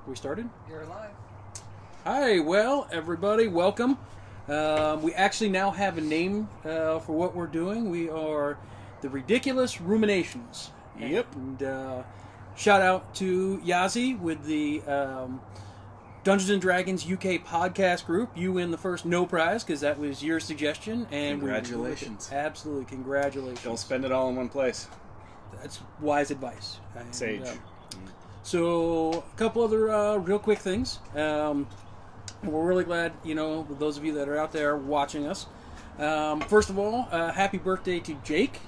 We started? You're live. Hi, well, everybody, welcome. We actually now have a name for what we're doing. We are the Ridiculous Ruminations. Yep. And shout out to Yazi with the Dungeons and Dragons UK podcast group. You win the first no prize because that was your suggestion. And congratulations. Absolutely, congratulations. Don't spend it all in one place. That's wise advice. Sage. So, a couple other real quick things. We're really glad, those of you that are out there watching us. First of all, happy birthday to Jake.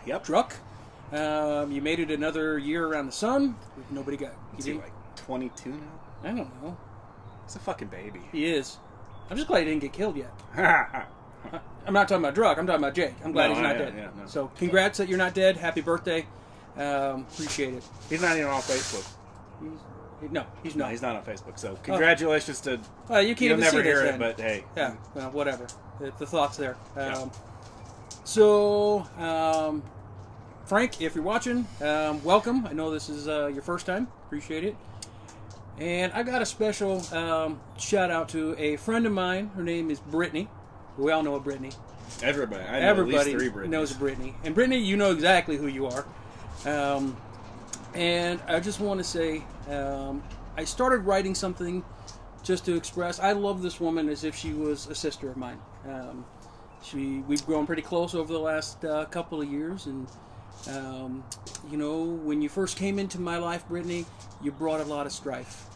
Yep. Druck. You made it another year around the sun. Nobody got... Is he like 22 now? I don't know. He's a fucking baby. He is. I'm just glad he didn't get killed yet. I'm not talking about Druck. I'm talking about Jake. I'm glad he's not dead. Yeah, no. So, congrats that you're not dead. Happy birthday. Appreciate it. He's not even on Facebook. No, he's not. No, he's not on Facebook. So, congratulations to... Well, you can't You'll even never see hear this it, then. but hey. Yeah, well, whatever. The thought's there. Yeah. So, Frank, if you're watching, welcome. I know this is your first time. Appreciate it. And I got a special shout out to a friend of mine. Her name is Brittany. We all know a Brittany. Everybody. I know Everybody at least 3 Britneys. knows a Brittany. And Brittany, you know exactly who you are. And I just want to say, I started writing something just to express, I love this woman as if she was a sister of mine. We've grown pretty close over the last couple of years, and when you first came into my life, Brittany, you brought a lot of strife,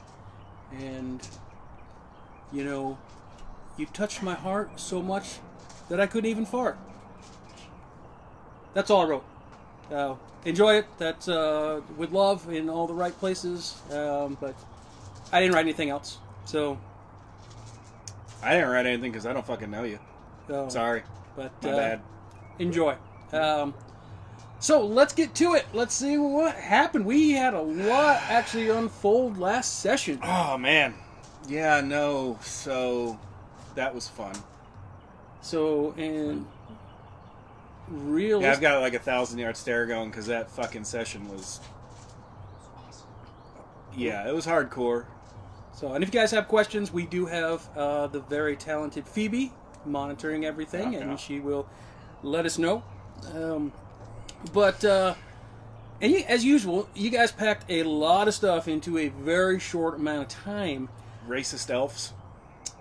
and you touched my heart so much that I couldn't even fart. That's all I wrote. Enjoy it. That's with love in all the right places, but I didn't write anything else. So I didn't write anything because I don't fucking know you. Sorry. But My bad. Enjoy. So let's get to it. Let's see what happened. We had a lot actually unfold last session. Oh, man. Yeah, no. So, that was fun. So, and real. Yeah, I've got like 1,000-yard stare going because that fucking session was... Yeah, it was hardcore. So, and if you guys have questions, we do have the very talented Phoebe monitoring everything, and she will let us know. As usual, you guys packed a lot of stuff into a very short amount of time. Racist elves.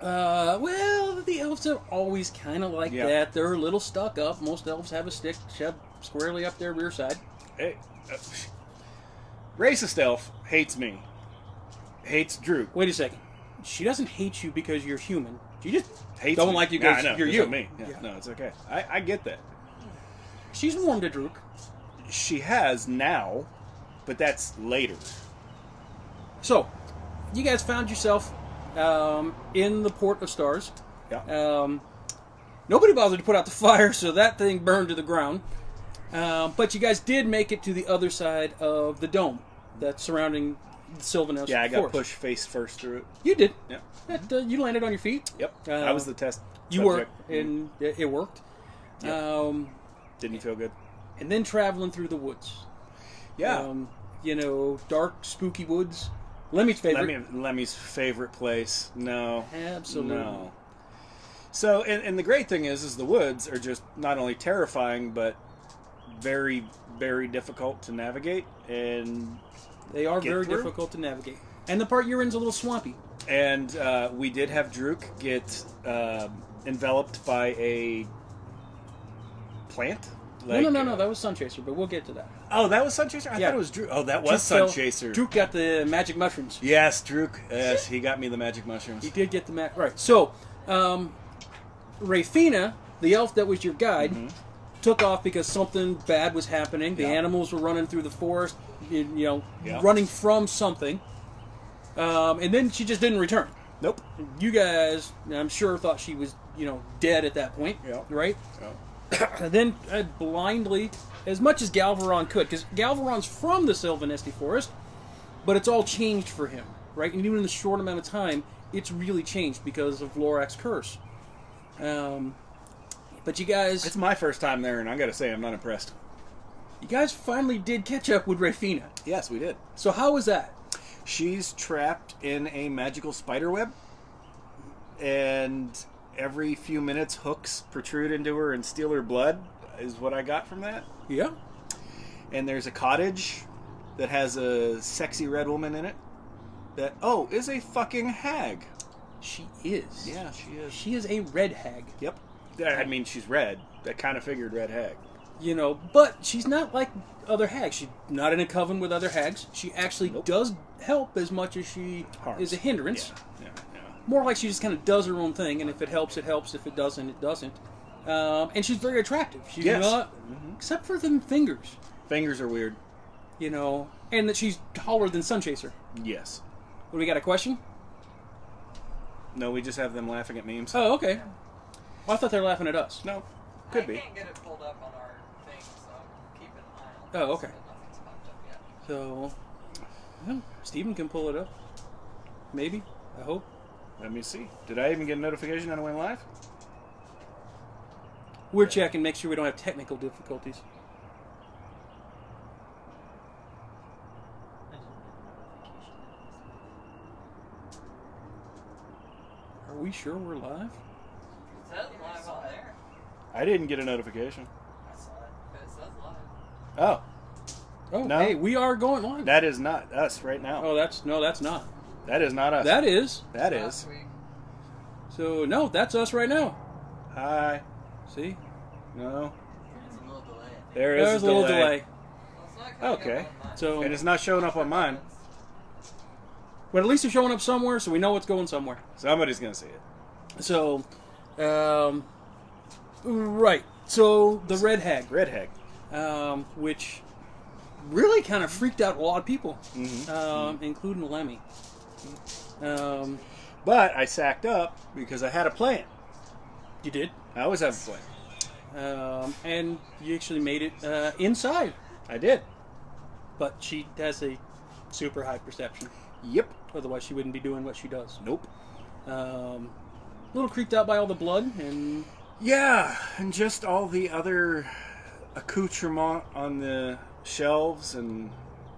Well, the elves are always kind of like that. They're a little stuck up. Most elves have a stick shoved squarely up their rear side. Hey, racist elf hates me. Hates Drew. Wait a second. She doesn't hate you because you're human. She just hates don't me. like you because you're you. Me. Yeah. No, it's okay. I get that. She's warmed to Druk. She has now, but that's later. So, you guys found yourself in the Port of Stars. Yeah. Nobody bothered to put out the fire, so that thing burned to the ground. But you guys did make it to the other side of the dome that's surrounding the Sylvanos. Yeah, I got Forest. pushed face first through it. You did. Yeah. You landed on your feet. Yep. I was the test You subject. were, and it worked. Yep. Didn't feel good. And then traveling through the woods. Yeah. Dark, spooky woods. Lemmy's favorite. Lemmy's favorite place. No. Absolutely. No. So, and the great thing is the woods are just not only terrifying, but very, very difficult to navigate. And they are very through. difficult to navigate. And the part you're in is a little swampy. And we did have Druk get enveloped by a plant. No. That was Sunchaser, but we'll get to that. Oh, that was Sunchaser? I thought it was Druk. Oh, that was Sunchaser. Druk got the magic mushrooms. Yes, Druk. Yes, he got me the magic mushrooms. He did get the right. So, Rafina, the elf that was your guide, took off because something bad was happening. The animals were running through the forest, running from something. And then she just didn't return. Nope. You guys, I'm sure, thought she was, dead at that point. Yeah. Right? Yeah. And then blindly, as much as Galvaron could, because Galvaron's from the Sylvanesti Forest, but it's all changed for him, right? And even in the short amount of time, it's really changed because of Lorak's curse. But you guys... It's my first time there, and I gotta say, I'm not impressed. You guys finally did catch up with Rafina. Yes, we did. So how was that? She's trapped in a magical spider web, and every few minutes hooks protrude into her and steal her blood, is what I got from that. Yeah. And there's a cottage that has a sexy red woman in it that, is a fucking hag. She is. Yeah, she is. She is a red hag. Yep. I mean, she's red. I kind of figured red hag. You know, but she's not like other hags. She's not in a coven with other hags. She actually does help as much as she is a hindrance. Yeah. More like she just kind of does her own thing, and if it helps, it helps. If it doesn't, it doesn't. And she's very attractive. She's not, except for them fingers. Fingers are weird. You know, and that she's taller than Sunchaser. Yes. What, we got a question? No, we just have them laughing at memes. Oh, okay. Well, I thought they were laughing at us. No, could be. I can't get it pulled up on our thing, so keep an eye on it. Oh, okay. Nothing's popped up yet. So, well, Steven can pull it up. Maybe. I hope. Let me see. Did I even get a notification that I went live? We're checking, make sure we don't have technical difficulties. Are we sure we're live? It says live on there. I didn't get a notification. I saw it, but it says live. Oh, Oh, No. hey, we are going live. that is not us right now. Oh, that's not. That is not us. That is. That Last is. week. So, no, that's us right now. Hi. See? No. There's a little delay, I think. There is There's a little delay. Well, it's not coming Okay. up on mine. So, And it's not showing up on mine. but at least it's showing up somewhere, so we know it's going somewhere. Somebody's gonna see it. So, right. So, the Red Hag, Red hag. which really kind of freaked out a lot of people, Mm-hmm. including Lemmy. But I sacked up because I had a plan. You did. I always have a plan. And you actually made it inside. I did. But she has a super high perception. Yep. Otherwise, she wouldn't be doing what she does. Nope. A little creeped out by all the blood, and Yeah, and just all the other accoutrement on the shelves and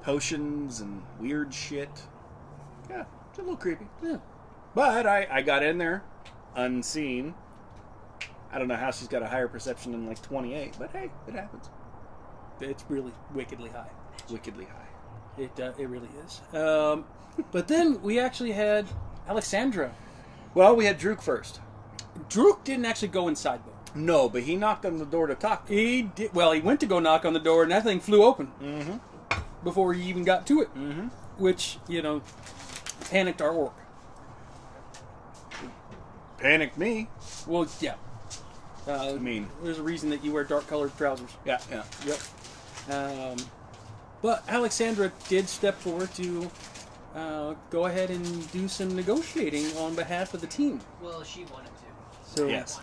potions and weird shit. Yeah, it's a little creepy. yeah. But I got in there unseen. I don't know how she's got a higher perception than like 28, but hey, it happens. It's really wickedly high. Wickedly high. It really is. But then we actually had Alexandra. Well, we had Druk first. Druk didn't actually go inside though. No, but he knocked on the door to talk to her. He did. Well, he went to go knock on the door, and that thing flew open before he even got to it. Mm-hmm. Which panicked our orc. Panicked me. Well, yeah. I mean, There's a reason that you wear dark-colored trousers. yeah, yeah. Yep. But Alexandra did step forward to go ahead and do some negotiating on behalf of the team. Well, she wanted to. So Yes.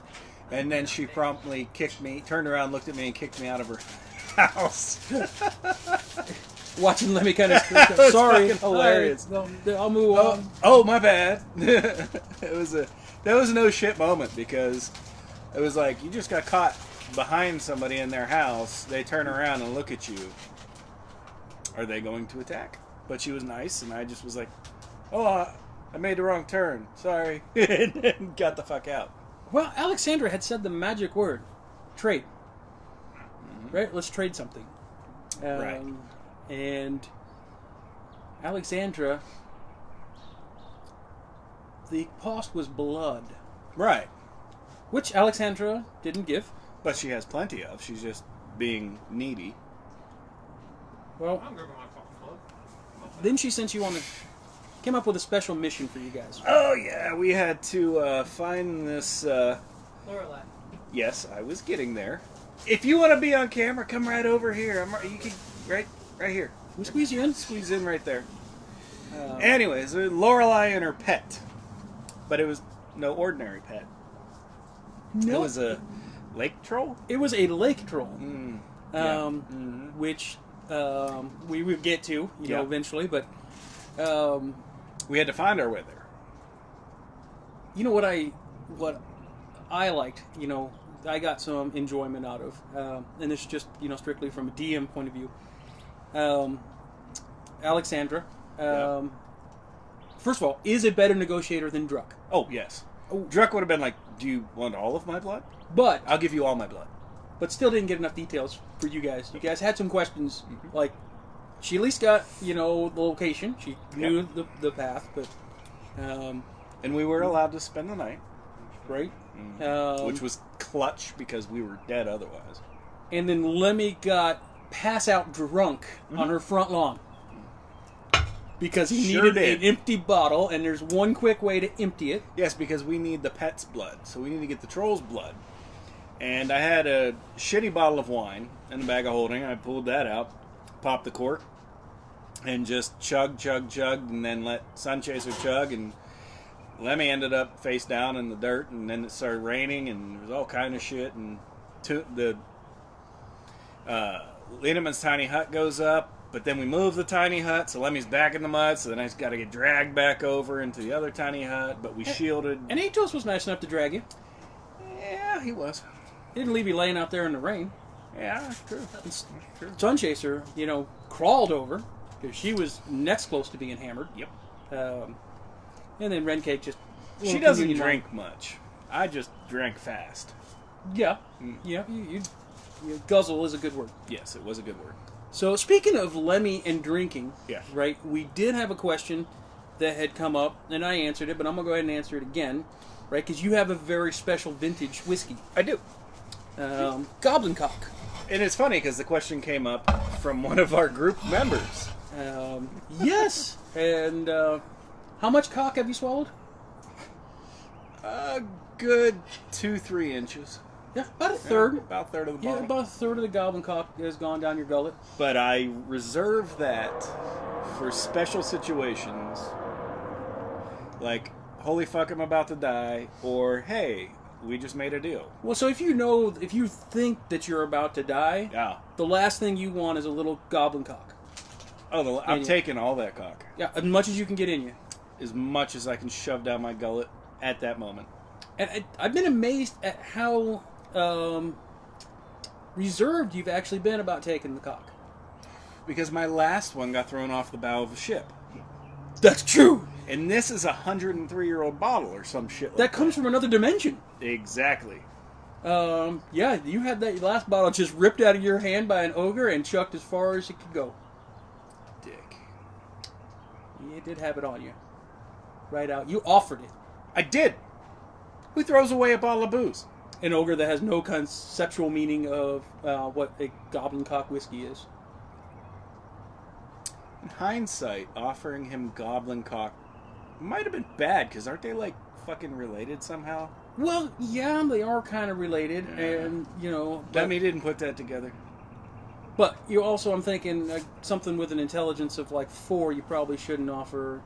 And then she promptly kicked me, turned around, looked at me, and kicked me out of her house. watching Lemmy kind of was sorry, fucking hilarious. Well, I'll move on. Oh, my bad. That was a no shit moment because it was like you just got caught behind somebody in their house. They turn around and look at you. Are they going to attack? But she was nice, and I just was like, "Oh, I made the wrong turn. Sorry," and got the fuck out. Well, Alexandra had said the magic word, trade. Right? Let's trade something. Right. And Alexandra, the cost was blood, Right. which Alexandra didn't give. But she has plenty of. She's just being needy. Well, I'm grabbing my fucking blood. then she sent you on came up with a special mission for you guys. Oh yeah, we had to find this. Lorelai. Yes, I was getting there. If you want to be on camera, come right over here. You can right here. We squeeze you in. Squeeze in right there. Anyways, Lorelai and her pet, but it was no ordinary pet. No, It was a lake troll. it was a lake troll, Yeah. which we would get to, you Yeah. know, eventually. But We had to find our way there. you know what I liked, you know, I got some enjoyment out of, and this is just, you know, strictly from a DM point of view. Alexandra first of all, is a better negotiator than Druck. Oh, yes. Oh. Druck would have been like, do you want all of my blood? But I'll give you all my blood. still didn't get enough details for you guys. You guys had some questions. Like, she at least got, the location. She knew the path, but... And we were allowed to spend the night. Right? Which was clutch because we were dead otherwise. And then Lemmy got pass-out drunk on her front lawn. Because he Sure needed did. an empty bottle, and there's one quick way to empty it. Yes, because we need the pet's blood. So we need to get the troll's blood. And I had a shitty bottle of wine in a bag of holding. I pulled that out, popped the cork, and just chugged, and then let Sunchaser chug. And Lemmy ended up face down in the dirt, and then it started raining, and there was all kind of shit. And the Lindeman's tiny hut goes up. But then we move the tiny hut, so Lemmy's back in the mud, so then I just got to get dragged back over into the other tiny hut, but we shielded. And Atos was nice enough to drag you. Yeah, he was. He didn't leave you laying out there in the rain. Yeah, that's true. Sunchaser, crawled over, because she was next close to being hammered. Yep. And then Rencake just... She doesn't drink much. I just drank fast. Yeah. Yeah, you guzzle is a good word. Yes, it was a good word. So, speaking of Lemmy and drinking, Yeah. right, we did have a question that had come up, and I answered it, but I'm going to go ahead and answer it again, right, because you have a very special vintage whiskey. I do. Goblin Cock. And it's funny because the question came up from one of our group members. Yes, and how much cock have you swallowed? A good 2-3 inches. Yeah, about a third. About a third of the Yeah, bottle. about a third of the Goblin Cock has gone down your gullet. But I reserve that for special situations, like, holy fuck, I'm about to die, or, hey, we just made a deal. Well, so if you think that you're about to die, Yeah. the last thing you want is a little Goblin Cock. Oh, I'm taking all that cock. Yeah, as much as you can get in you. As much as I can shove down my gullet at that moment. And I've been amazed at how reserved you've actually been about taking the cock. Because my last one got thrown off the bow of a ship. That's true. And this is a 103-year-old bottle or some shit like That comes from another dimension. Exactly. Yeah, you had that last bottle just ripped out of your hand by an ogre and chucked as far as it could go. Dick. You did have it on you. Right out. You offered it. I did. Who throws away a bottle of booze? An ogre that has no conceptual meaning of what a Goblin Cock whiskey is. In hindsight, offering him Goblin Cock might have been bad, because aren't they, like, fucking related somehow? Well, yeah, they are kind of related, and, Lemmy didn't put that together. But you also, I'm thinking, something with an intelligence of, 4, you probably shouldn't offer,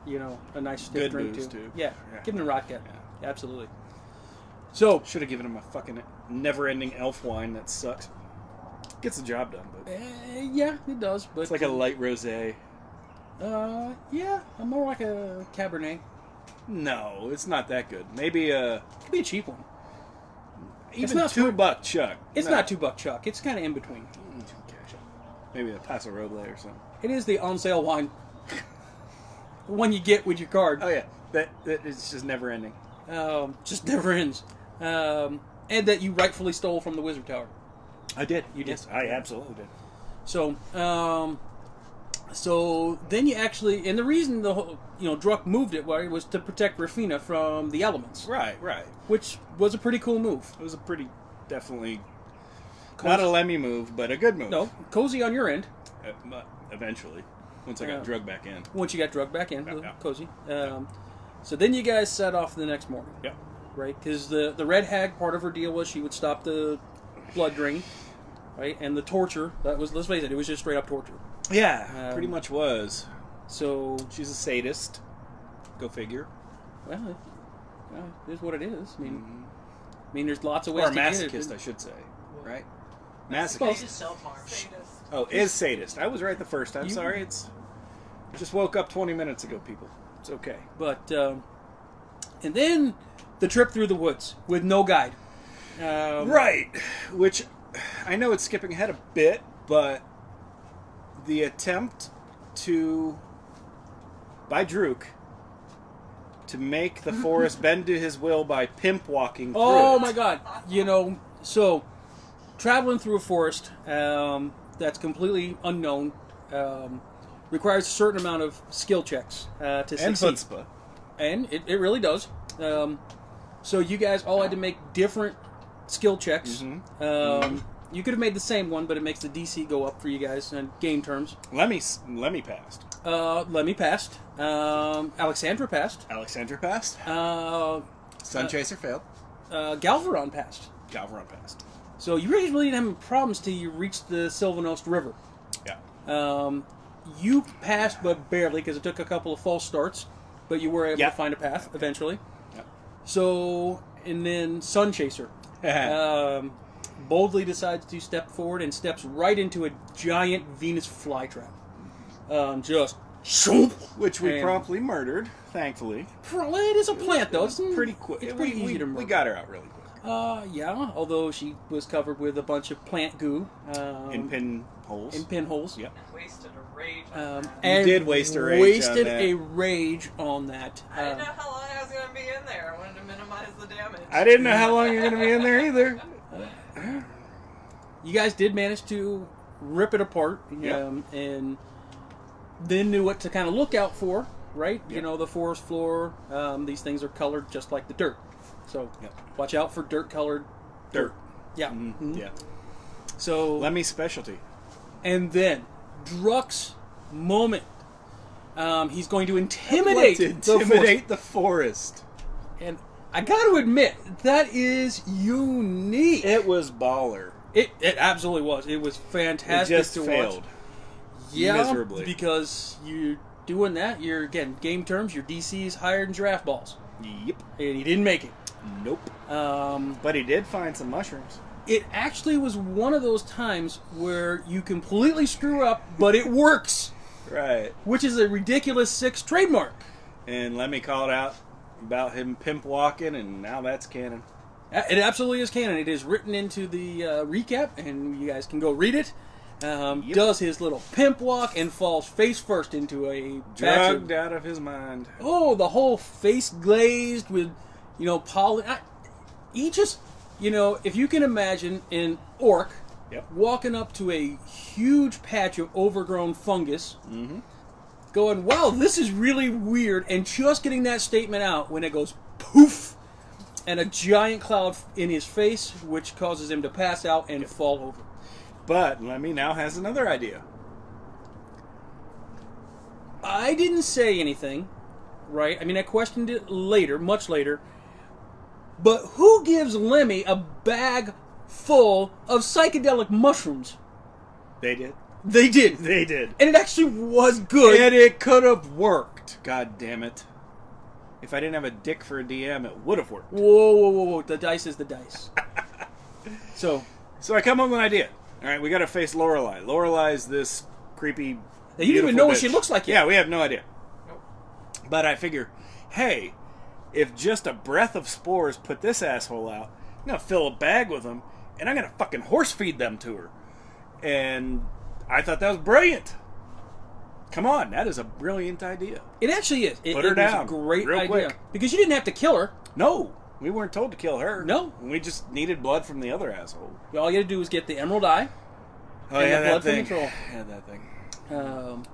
a nice stiff Good drink booze, to. too. Yeah, Yeah. give him a Rotcat. Yeah. Absolutely. So, Should have given him a fucking never-ending elf wine that sucks. Gets the job done, but yeah, it does, but... it's like a light rosé. Yeah, more like a Cabernet. No, it's not that good. Maybe It could be a cheap one. even not $2 Chuck. It's No. not $2 Chuck. It's kind of in between. Maybe a Paso Roble or something. It is the on-sale wine. The one you get with your card. Oh yeah, that it's just never ending. Just never ends. And that you rightfully stole from the Wizard Tower. I did. You did. Yes, I absolutely did. So, so then you actually, and the reason the whole, Druck moved it was to protect Rafina from the elements, Right. which was a pretty cool move. It was a pretty, definitely, not a Lemmy move, but a good move. No, cozy on your end. Eventually, once I got drugged back in. Once you got drugged back in, Yeah. cozy. So then you guys set off the next morning, Yep. right? Because the Red Hag, part of her deal was she would stop the blood drain, right? And the torture, that was, let's face it was just straight up torture. Yeah, pretty much was. So, She's a sadist. Go figure. well, it is what it is. I mean, there's lots of ways Or a to get it. masochist, I should say. Right? They Masochist. just self-harm. Oh, is sadist. I was right the first time. You- Sorry, just woke up 20 minutes ago, people. It's okay. But, and then the trip through the woods with no guide. Right. Which, I know it's skipping ahead a bit, but the attempt by Druk to make the forest bend to his will by pimp walking through Oh it. my God! So traveling through a forest that's completely unknown requires a certain amount of skill checks to And succeed. chutzpah. And it really does. So you guys all had to make different skill checks. You could have made the same one, but it makes the DC go up for you guys in game terms. Lemmy passed. Lemmy passed. Alexandra passed. Alexandra passed. Sunchaser failed. Galveron passed. Galveron passed. So you really didn't have any problems till you reached the Sylvanost River. Yeah. You passed, but barely, because it took a couple of false starts, but you were able to find a path eventually. Yep. So, and then Sunchaser boldly decides to step forward and steps right into a giant Venus flytrap. Just shoop, Which we and- promptly murdered, thankfully. It is a plant, though. It's Pretty quick. It's pretty easy to We murder. got her out really quick. Yeah, although she was covered with a bunch of plant goo. In pinholes. In pinholes. Yep. And wasted a rage on that. And did waste a rage wasted on that. a rage on that. I didn't know how long I was going to be in there. I wanted to minimize the damage. I didn't know how long you're going to be in there either. You guys did manage to rip it apart, Yep. and then knew what to kind of look out for, right? Yep. You know, the forest floor, these things are colored just like the dirt. So Yep. watch out for dirt-colored Dirt. Yeah. Mhm. Yeah. So, Lemmy's specialty. and then, Druck's moment. He's going to intimidate, the forest. And I got to admit, that is unique. It was baller. It absolutely was. It was It fantastic just to failed. watch. Yeah, miserably. because you're doing that. You're, again, game terms, your DC is higher than draft balls. Yep. And he didn't make it. Nope. But he did find some mushrooms. It actually was one of those times where you completely screw up, but it works. Right. Which is a ridiculous 6 trademark. And Lemmy called out about him pimp walking, and now that's canon. It absolutely is canon. It is written into the recap, and you guys can go read it. Yep. Does his little pimp walk and falls face first into a batch of, Drugged out of his mind. oh, the whole face glazed with, pollen. He just, if you can imagine an orc Yep. walking up to a huge patch of overgrown fungus, going, wow, this is really weird, and just getting that statement out when it goes poof, and a giant cloud in his face, which causes him to pass out and fall over. But Lemmy now has another idea. I didn't say anything, right? I mean, I questioned it later, much later. But who gives Lemmy a bag full of psychedelic mushrooms? They did. They did. They did. And it actually was good. And it could have worked. God damn it. If I didn't have a dick for a DM, it would have worked. Whoa. The dice is the dice. So I come up with an idea. All right, we got to face Lorelei. Lorelai's this creepy. you don't even beautiful know what bitch. she looks like yet. Yeah, we have no idea. Nope. But I figure, hey, if just a breath of spores put this asshole out, I'm gonna fill a bag with them, and I'm gonna fucking horse feed them to her. And I thought that was brilliant. Come on, that is a brilliant idea. It actually is. Put her it down, was a great real idea. quick. Because you didn't have to kill her. No, we weren't told to kill her. No. We just needed blood from the other asshole. All you had to do was get the Emerald Eye. Oh, And yeah, the that blood from thing. the troll. Yeah, that thing.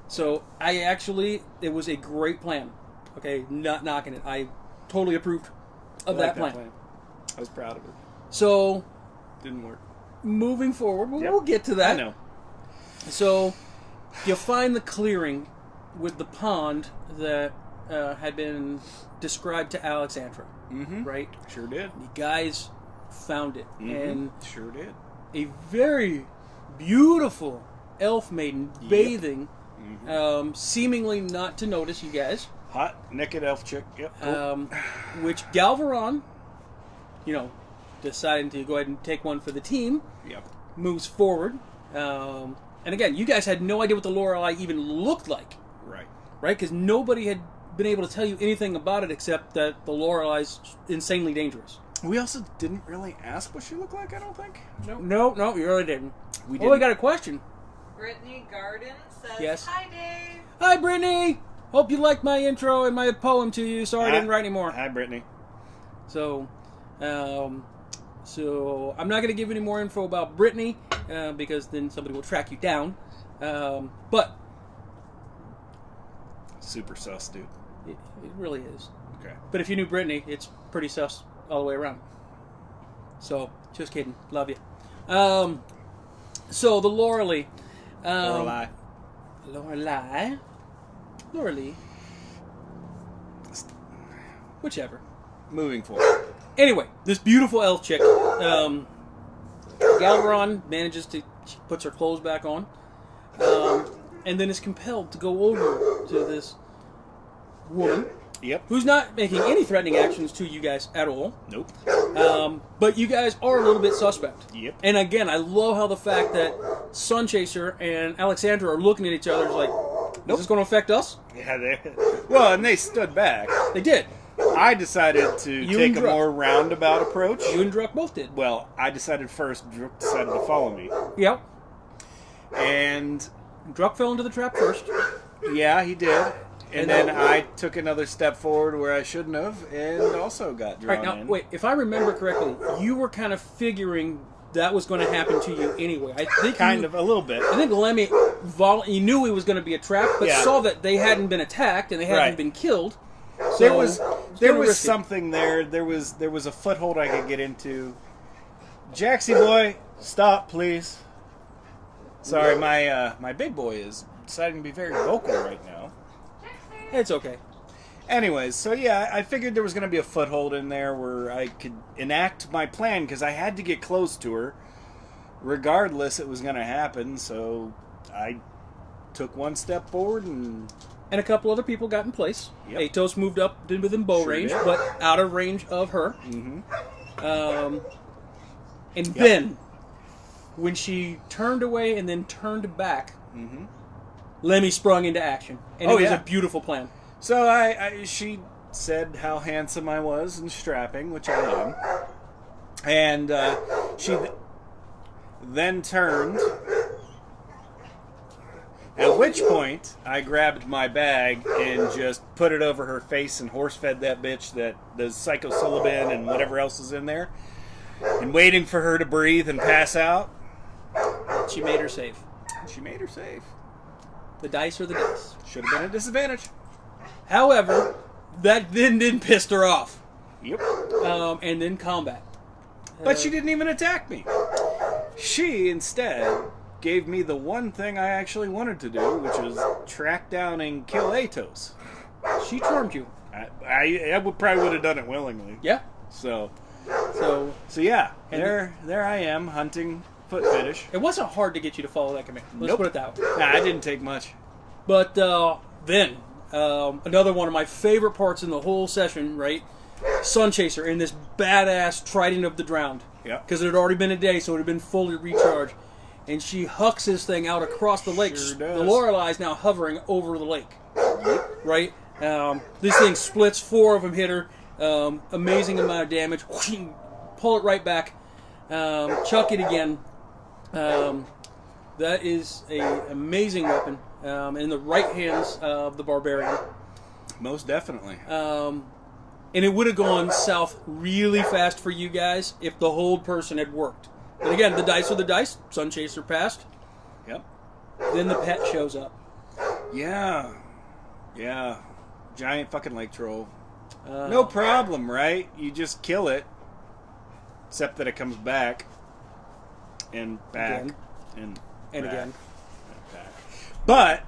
So it was a great plan. Okay, not knocking it. I totally approved of I like that plan. I was proud of it. So Didn't work. moving forward, Yep. we'll get to that. I know. So you find the clearing with the pond that had been described to Alexandra, right? Sure did. You guys found it, and Sure did. a very beautiful elf maiden bathing, seemingly not to notice you guys, Hot, naked elf chick. Yep. Cool. which Galveron, deciding to go ahead and take one for the team, Yep. moves forward. And again, you guys had no idea what the Lorelei even looked like, Right. right? Because nobody had been able to tell you anything about it except that the Lorelei's insanely dangerous. We also didn't really ask what she looked like, I don't think. No, you really didn't. We Oh, I got a question. Brittany Garden says, Yes. Hi, Dave. Hi, Brittany! Hope you liked my intro and my poem to you. Sorry I didn't write anymore. Hi, Brittany. So, so I'm not going to give any more info about Brittany because then somebody will track you down. But Super sus, dude. it really is. Okay. But if you knew Brittany, it's pretty sus all the way around. So, just kidding. Love you. So, the Lorelei. Lorelei. Lorelei. Whichever. Moving forward. Anyway, this beautiful elf chick, Galveron manages to, she puts her clothes back on, and then is compelled to go over to this woman, Yep. who's not making any threatening actions to you guys at all. Nope. But you guys are a little bit suspect. Yep. And again, I love how the fact that Sunchaser and Alexandra are looking at each other like, is this going to affect us? Yeah, well, and they stood back. They did. I decided to take a more roundabout approach. You and Druck both did. Well, I decided first. Druck decided to follow me. Yep. And Druck fell into the trap first. yeah, he did. And And then then- I took another step forward where I shouldn't have, and also got All drawn right, now, in. wait, if I remember correctly, you were kind of figuring that was going to happen to you anyway. I think Kind of, a little bit. I think Lemmy, you knew it was going to be a trap, but Yeah. saw that they hadn't been attacked and they hadn't Right. been killed. So There was gonna risk it. something there. There was a foothold I could get into. Jaxie boy, stop, please. Sorry, my big boy is deciding to be very vocal right now. It's okay. Anyways, so yeah, I figured there was going to be a foothold in there where I could enact my plan because I had to get close to her. Regardless, it was going to happen, so I took one step forward and... And a couple other people got in place. Yep. Atos moved up within bow Sure range, did. but out of range of her. Mm-hmm. And then, when she turned away and then turned back, Mm-hmm. Lemmy sprung into action. And Oh, it was yeah. a beautiful plan. So she said how handsome I was and strapping, which I am. And she then turned. At which point, I grabbed my bag and just put it over her face and horse-fed that bitch that does psilocybin and whatever else is in there. And waiting for her to breathe and pass out. She made her safe. She made her safe. The dice are the dice. Should have been a disadvantage. However, that then didn't piss her off. Yep. And then combat. But she didn't even attack me. She, instead, gave me the one thing I actually wanted to do, which was track down and kill Atos. She charmed you. I probably would have done it willingly. Yeah. So And yeah, there I am, hunting foot fetish. It wasn't hard to get you to follow that command. Let's Nope. put it that way. Nah, I didn't take much. But then, another one of my favorite parts in the whole session, right? Sunchaser in this badass Trident of the Drowned. Yeah. Because it had already been a day, so it had been fully recharged. And she hucks this thing out across the lake. Sure The does. Lorelei is now hovering over the lake. Right? This thing splits, 4 of them hit her. Amazing amount of damage. Pull it right back. Chuck it again. That is an amazing weapon. In the right hands of the barbarian. Most definitely. And it would have gone south really fast for you guys if the hold person had worked. But again, the dice are the dice. Sunchaser passed. Yep. Then the pet shows up. Yeah. Giant fucking lake troll. No problem, right? You just kill it. Except that it comes back. And back. Again. And And back, again. and back. But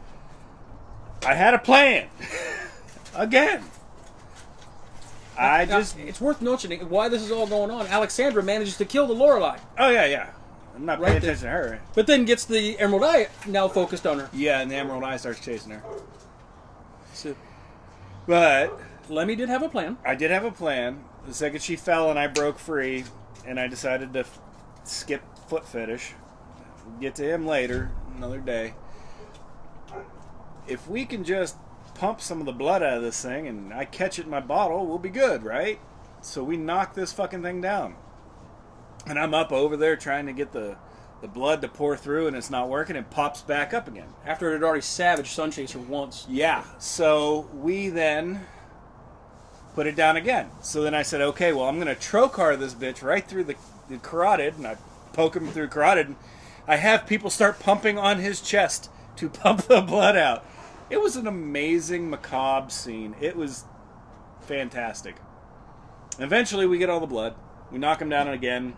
I had a plan. Again. Now, it's worth noting why this is all going on. Alexandra manages to kill the Lorelei, Oh, yeah. I'm not paying Right there. attention to her. but then gets the Emerald Eye now focused on her. Yeah, and the Emerald Eye starts chasing her. So But Lemmy did have a plan. I did have a plan. The second she fell and I broke free, and I decided to skip foot fetish. We'll get to him later, another day. If we can just pump some of the blood out of this thing and I catch it in my bottle, we'll be good, right? So we knock this fucking thing down. And I'm up over there trying to get the the blood to pour through and it's not working, it pops back up again. After it had already savaged Sunchaser once. Yeah. So we then put it down again. So then I said, okay, well, I'm going to trocar this bitch right through the carotid, and I poke him through carotid. I have people start pumping on his chest to pump the blood out. It was an amazing, macabre scene. It was fantastic. Eventually, we get all the blood. We knock him down again.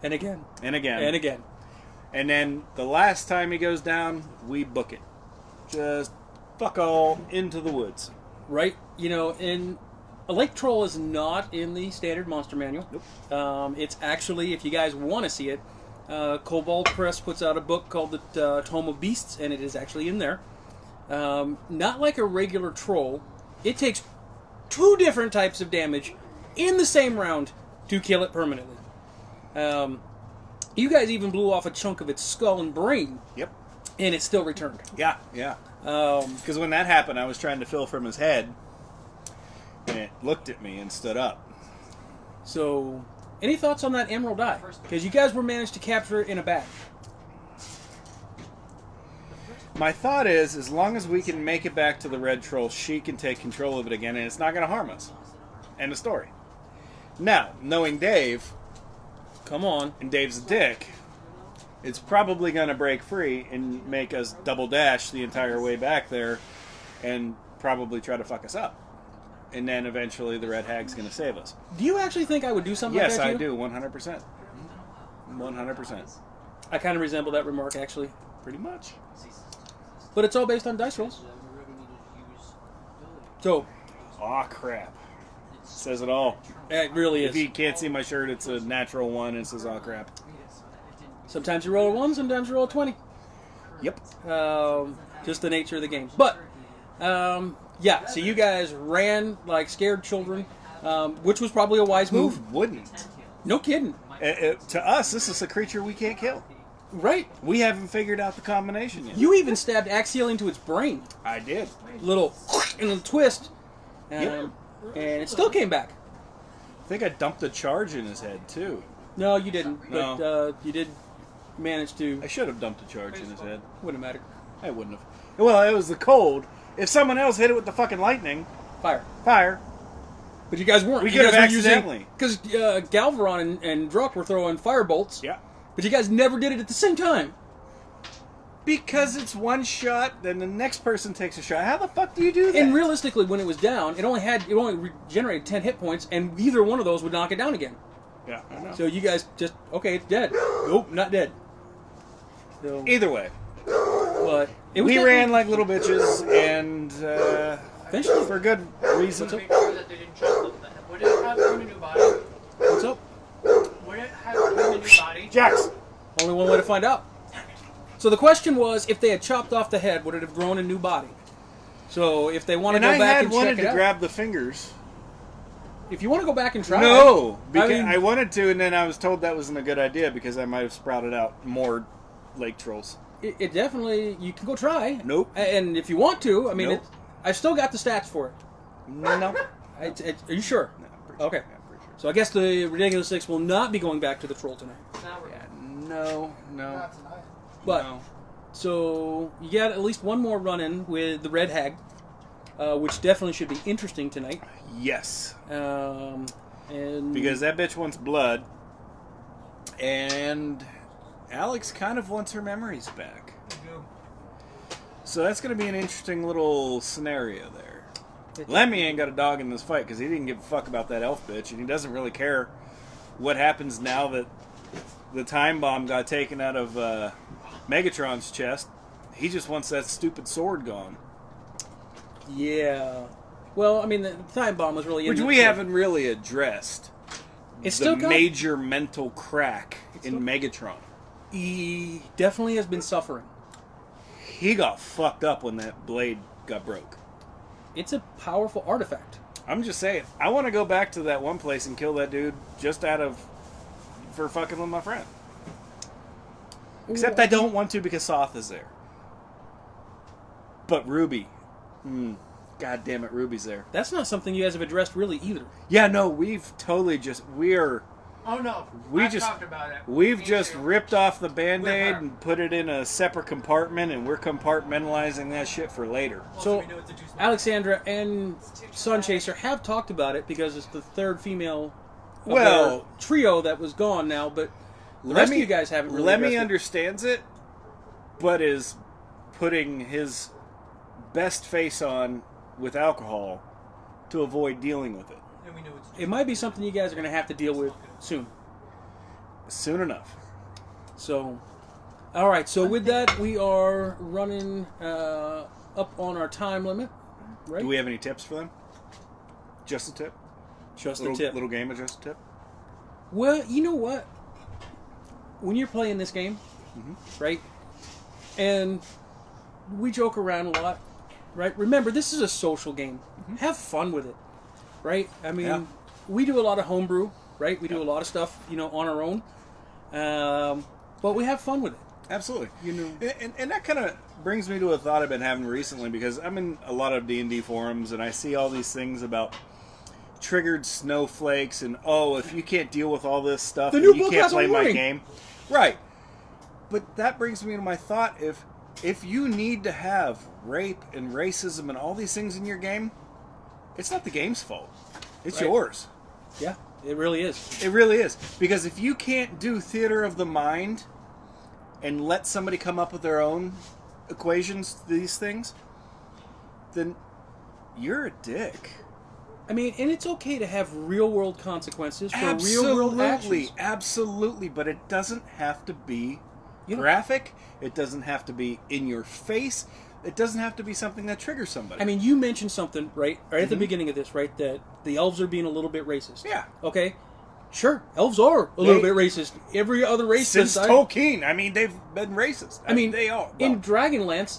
And again. And again. And again. And then the last time he goes down, we book it. Just fuck all into the woods. Right? You know, a lake troll is not in the standard monster manual. Nope. It's actually, if you guys want to see it, Kobold Press puts out a book called the Tome of Beasts, and it is actually in there. Not like a regular troll. It takes 2 different types of damage in the same round to kill it permanently. You guys even blew off a chunk of its skull and brain. Yep. And it still returned. Yeah. Because when that happened, I was trying to fill from his head, and it looked at me and stood up. So, any thoughts on that emerald eye? Because you guys were managed to capture it in a bag. My thought is, as long as we can make it back to the red troll, she can take control of it again, and it's not going to harm us. End of story. Now, knowing Dave, Come on. and Dave's a dick, it's probably going to break free and make us double dash the entire way back there, and probably try to fuck us up. And then eventually the red hag's going to save us. Do you actually think I would do something Yes, like that to I you? do, 100%. 100%. I kind of resemble that remark, actually. Pretty much. But it's all based on dice rolls. So, Aw, crap. Says it all. it really If you is. can't see my shirt, it's a natural 1, and it says, aw, crap. Sometimes you roll a 1, sometimes you roll a 20. Yep. Just the nature of the game. But, yeah, so you guys ran like scared children, which was probably a wise move. Who wouldn't? No kidding. To us, this is a creature we can't kill. Right. We haven't figured out the combination yet. You even stabbed Axial into its brain. I did. Little and a twist. Yep. And it still came back. I think I dumped a charge in his head, too. No, you didn't. No. But you did manage to. I should have dumped a charge in his head. Wouldn't matter. I wouldn't have. Well, it was the cold. If someone else hit it with the fucking lightning, Fire. fire. But you guys weren't. We You could have guys were accidentally. Because Galvaron and Druck were throwing fire bolts. Yeah. But you guys never did it at the same time. Because it's one shot, then the next person takes a shot. How the fuck do you do that? And realistically, when it was down, it only regenerated 10 hit points, and either one of those would knock it down again. Yeah, I know. So you guys just, okay, it's dead. Nope, not dead. So, Either way, but it was we definitely- ran like little bitches, and Eventually. for good reason. Make sure that they didn't chop up the head. Would it have grown a new body? What's up? Would it have grown a new body? Jax! Only one way to find out. So the question was, if they had chopped off the head, would it have grown a new body? So if they want to And go I back had and wanted check it to out, grab the fingers. if you want to go back and try, No, because I mean- I wanted to, and then I was told that wasn't a good idea because I might have sprouted out more lake trolls. it definitely, you can go try. Nope. And if you want to, I mean, Nope. I've still got the stats for it. No. Are you sure? No, I'm pretty Okay. sure. Yeah, I'm pretty sure. So I guess the Ridiculous Six will not be going back to the troll tonight. Now we're Yeah, no. not tonight. But No. so you got at least one more run-in with the Red Hag, which definitely should be interesting tonight. Yes. And Because that bitch wants blood, and Alex kind of wants her memories back. So that's going to be an interesting little scenario there. Lemmy ain't got a dog in this fight because he didn't give a fuck about that elf bitch, and he doesn't really care what happens now that the time bomb got taken out of Megatron's chest. He just wants that stupid sword gone. yeah. Well, I mean, the time bomb was really in Which the we troll. haven't really addressed. It's The still got. major mental crack in still- Megatron. He definitely has been suffering. He got fucked up when that blade got broke. It's a powerful artifact. I'm just saying, I want to go back to that one place and kill that dude just for fucking with my friend. Except I don't want to because Soth is there. But Ruby. God damn it, Ruby's there. That's not something you guys have addressed really either. Yeah, no, we've totally we're Oh no, We I've just- talked about it. We've Me just too. ripped off the With Band-Aid her. and put it in a separate compartment, and we're compartmentalizing that shit for later. So, we know it's a juice box. Alexandra and Sunchaser have talked about it because it's the third female of Well- their trio that was gone now, but the Let rest me- of you guys haven't really Lemmy addressed it. understands it, but is putting his best face on with alcohol to avoid dealing with it. And we know it's It might be something you guys are going to have to deal with soon. Soon enough. So, all right. So with that, we are running up on our time limit, right? Do we have any tips for them? Just a tip? Just Little, a tip. little game of just a tip? Well, you know what? When you're playing this game, right, and we joke around a lot, right? Remember, this is a social game. Have fun with it, right? I mean, Yeah. we do a lot of homebrew, right? We do Yeah. a lot of stuff, on our own, but we have fun with it. Absolutely. You know. And that kind of brings me to a thought I've been having recently, because I'm in a lot of D&D forums, and I see all these things about triggered snowflakes, and if you can't deal with all this stuff, The then new you book can't has a play my warning. game. Right. But that brings me to my thought, if you need to have rape and racism and all these things in your game, it's not the game's fault. It's Right. yours. Yeah, it really is. It really is. Because if you can't do theater of the mind and let somebody come up with their own equations to these things, then you're a dick. I mean, and it's okay to have real world consequences for real world Absolutely, actions. absolutely. But it doesn't have to be You know- graphic. It doesn't have to be in your face. It doesn't have to be something that triggers somebody. I mean, you mentioned something right at the beginning of this, right? That the elves are being a little bit racist. Yeah. Okay. Sure, elves are a little They- bit racist. Every other race since besides- Tolkien, I mean, they've been racist. I mean, they are. in Dragonlance,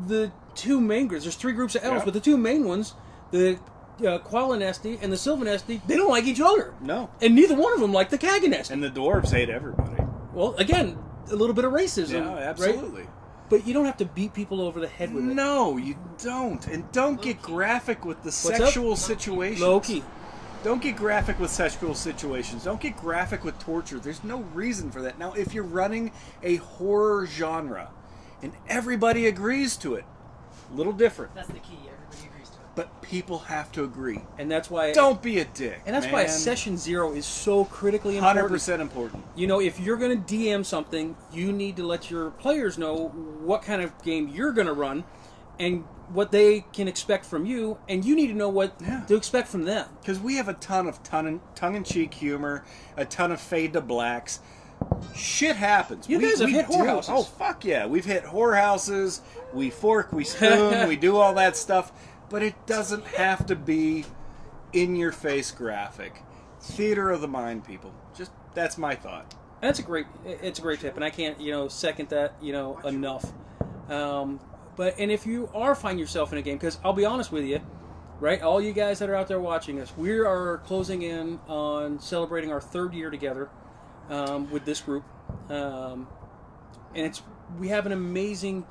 the two main groups. There's three groups of elves, Yeah. but the two main ones, the Qualinesti and the Sylvanesti, they don't like each other. No. And neither one of them like the Kaganesti. And the dwarves hate everybody. Well, again, a little bit of racism. Yeah, Right? absolutely. But you don't have to beat people over the head with it. No, you don't. And don't get graphic with the up? sexual situations. Low-key. Don't get graphic with sexual situations. Don't get graphic with torture. There's no reason for that. Now, if you're running a horror genre and everybody agrees to it, a little different. That's the key. Everybody agrees to it. But people have to agree. And that's why... Don't be a dick. And that's why session 0 is so critically 100% important. important. If you're going to DM something, you need to let your players know what kind of game you're going to run and what they can expect from you, and you need to know what Yeah. to expect from them. Because we have a ton of tongue-in-cheek humor, a ton of fade to blacks. Shit happens. You guys have hit do. whorehouses. Oh, fuck yeah. We've hit whorehouses. We fork, we spoon, we do all that stuff. But it doesn't have to be in-your-face graphic. Theater of the mind, people. Just, that's my thought. It's a great tip, and I can't, second that, enough. And if you are finding yourself in a game, because I'll be honest with you, right, all you guys that are out there watching us, we are closing in on celebrating our 3rd year together with this group, and we have an amazing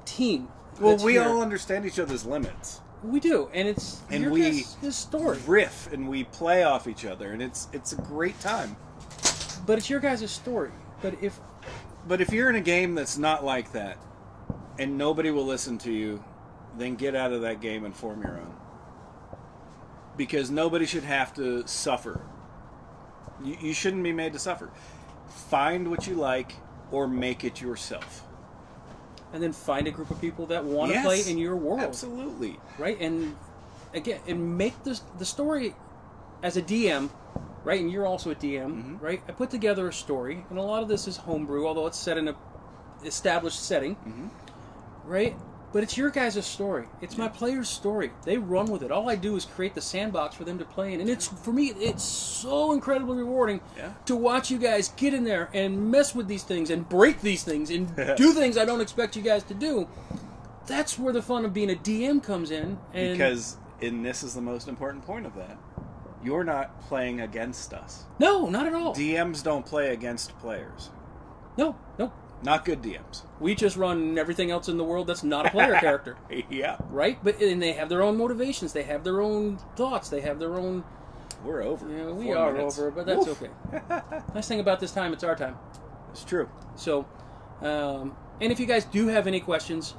team. Well, that's we here. all understand each other's limits. We do, and your we guys' his story. riff and we play off each other, and it's a great time. But it's your guys' story. But if you're in a game that's not like that, and nobody will listen to you, then get out of that game and form your own. Because nobody should have to suffer. You shouldn't be made to suffer. Find what you like, or make it yourself. and then find a group of people that want to Yes, play in your world. Absolutely. Right? And again, and make the story as a DM, right? And you're also a DM, right? I put together a story, and a lot of this is homebrew, although it's set in a established setting, right? But it's your guys' story. It's my players' story. They run with it. All I do is create the sandbox for them to play in. And it's, for me, it's so incredibly rewarding to watch you guys get in there and mess with these things and break these things and do things I don't expect you guys to do. That's where the fun of being a DM comes in. And And this is the most important point of that. You're not playing against us. no, not at all. DMs don't play against players. No. Not good DMs. We just run everything else in the world that's not a player character. Yeah. Right? And they have their own motivations. They have their own thoughts. They have their own We're over. Yeah, we 4 are minutes. over, but that's Woof. okay. Nice thing about this time, it's our time. It's true. So, and if you guys do have any questions,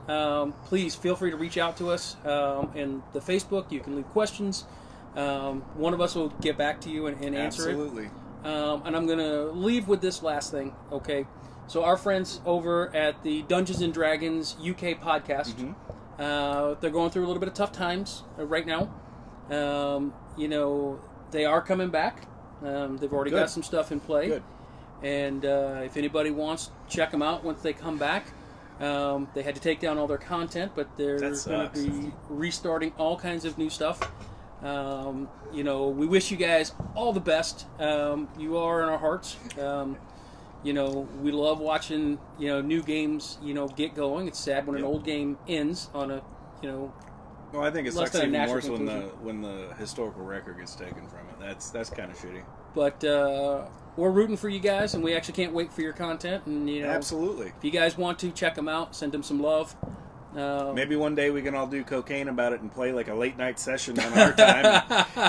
please feel free to reach out to us. In the Facebook, you can leave questions. One of us will get back to you and answer Absolutely. it. And I'm going to leave with this last thing, okay? So our friends over at the Dungeons & Dragons UK podcast, they're going through a little bit of tough times right now. You know, they are coming back. They've already got some stuff in play. Good. And if anybody wants, check them out once they come back. They had to take down all their content, but they're going to be restarting all kinds of new stuff. You know, we wish you guys all the best. You are in our hearts. You know, we love watching, you know, new games, you know, get going. It's sad when an old game ends on a, you know, Well, I think it less sucks than a even natural worse conclusion. when the historical record gets taken from it. That's kind of shitty. But we're rooting for you guys, and we actually can't wait for your content. And you know, Absolutely. if you guys want to check them out, send them some love. Maybe one day we can all do cocaine about it and play like a late night session on our time.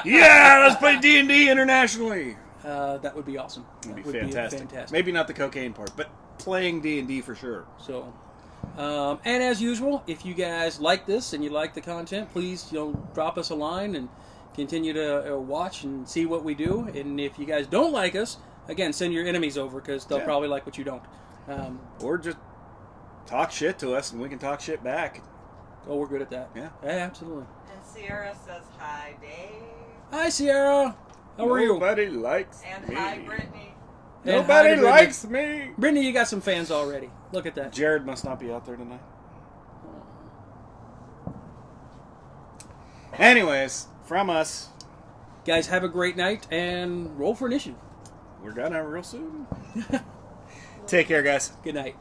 Yeah, let's play D&D internationally. That would be awesome. It'd be That would fantastic. Maybe not the cocaine part, but playing D&D for sure. So, and as usual, if you guys like this and you like the content, please, you know, drop us a line and continue to watch and see what we do. And if you guys don't like us, again, send your enemies over because they'll probably like what you don't. Or just talk shit to us and we can talk shit back. Oh, we're good at that. Yeah. Absolutely. And Sierra says hi, Dave. Hi, Sierra. How are you? Nobody likes And me. hi, Brittany. And hi Nobody to Brittany. likes me. Brittany, you got some fans already. Look at that. Jared must not be out there tonight. Anyways, from us, Guys, have a great night and roll for initiative. we're gonna real soon. Take care, guys. Good night.